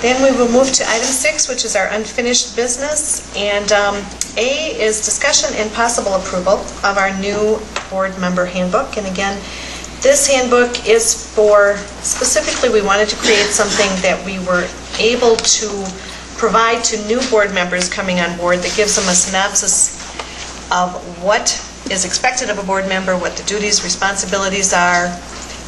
Then we will move to item 6, which is our unfinished business. And A is discussion and possible approval of our new board member handbook. And again, this handbook is for, specifically we wanted to create something that we were able to provide to new board members coming on board that gives them a synopsis of what is expected of a board member, what the duties, responsibilities are,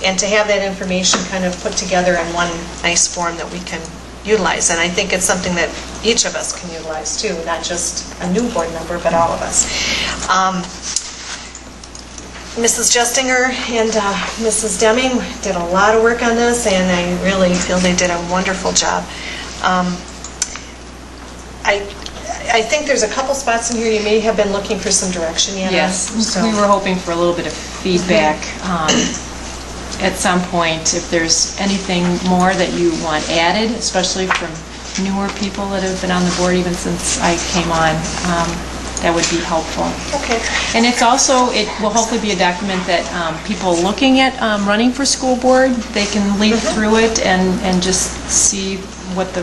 and to have that information kind of put together in one nice form that we can utilize. And I think it's something that each of us can utilize too, not just a new board member, but all of us. Mrs. Justinger and Mrs. Deming did a lot of work on this, and I really feel they did a wonderful job. I think there's a couple spots in here you may have been looking for some direction, Yana. Yes, so we were hoping for a little bit of feedback at some point. If there's anything more that you want added, especially from newer people that have been on the board even since I came on, that would be helpful. Okay. And it's also, it will hopefully be a document that people looking at running for school board, they can leaf through it and just see what the,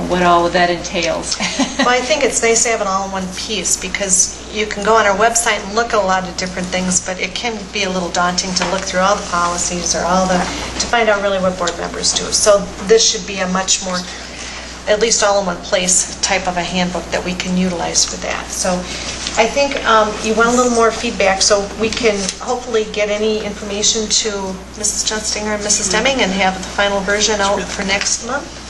what all of that entails. Well, I think it's nice to have it all in one piece, because you can go on our website and look at a lot of different things, but it can be a little daunting to look through all the policies or to find out really what board members do. So this should be a much more, at least all in one place type of a handbook that we can utilize for that. So I think you want a little more feedback, so we can hopefully get any information to Mrs. Junstinger and Mrs. Deming and have the final version out for next month.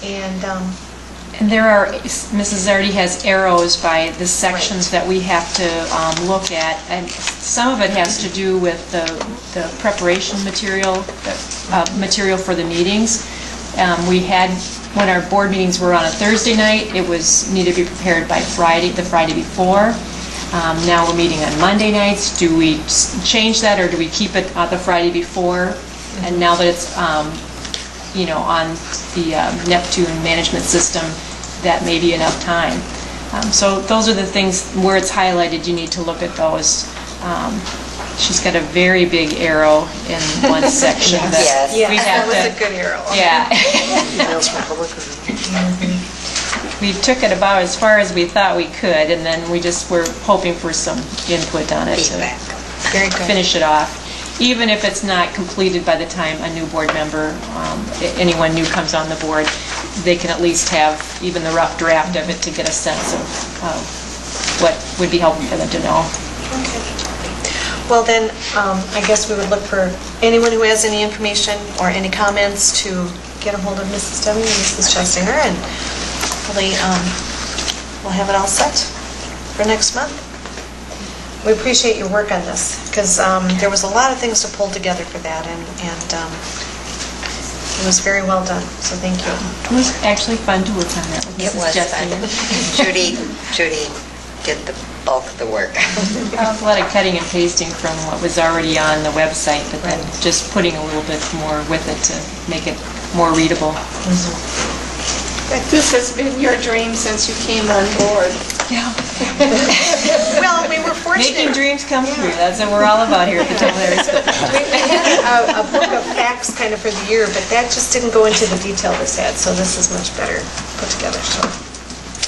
And there are, Mrs. Zardy has arrows by the sections that we have to look at, and some of it has to do with the preparation material, material for the meetings. We had, when our board meetings were on a Thursday night, it was needed to be prepared by Friday, the Friday before. Now we're meeting on Monday nights. Do we change that, or do we keep it the Friday before? And now that it's on the Neptune management system, that may be enough time. So those are the things where it's highlighted. You need to look at those. She's got a very big arrow in one section. Yes, that was a good arrow. Yeah. We took it about as far as we thought we could, and then we just were hoping for some input on it to finish it off. Even if it's not completed by the time a new board member, anyone new comes on the board, they can at least have even the rough draft of it to get a sense of what would be helpful for them to know. Okay. Well then, I guess we would look for anyone who has any information or any comments to get a hold of Mrs. Deming and Mrs. Justinger, and hopefully we'll have it all set for next month. We appreciate your work on this, because there was a lot of things to pull together for that, and it was very well done, so thank you. It was actually fun to work on that with It Mrs. was fun. Judy did the bulk of the work. A lot of cutting and pasting from what was already on the website, but then just putting a little bit more with it to make it more readable. This has been your dream since you came on board. Yeah. Well, we were fortunate. Making dreams come true. That's what we're all about here at the Tomah Area School. We had a book of facts kind of for the year, but that just didn't go into the detail this had, so this is much better put together. So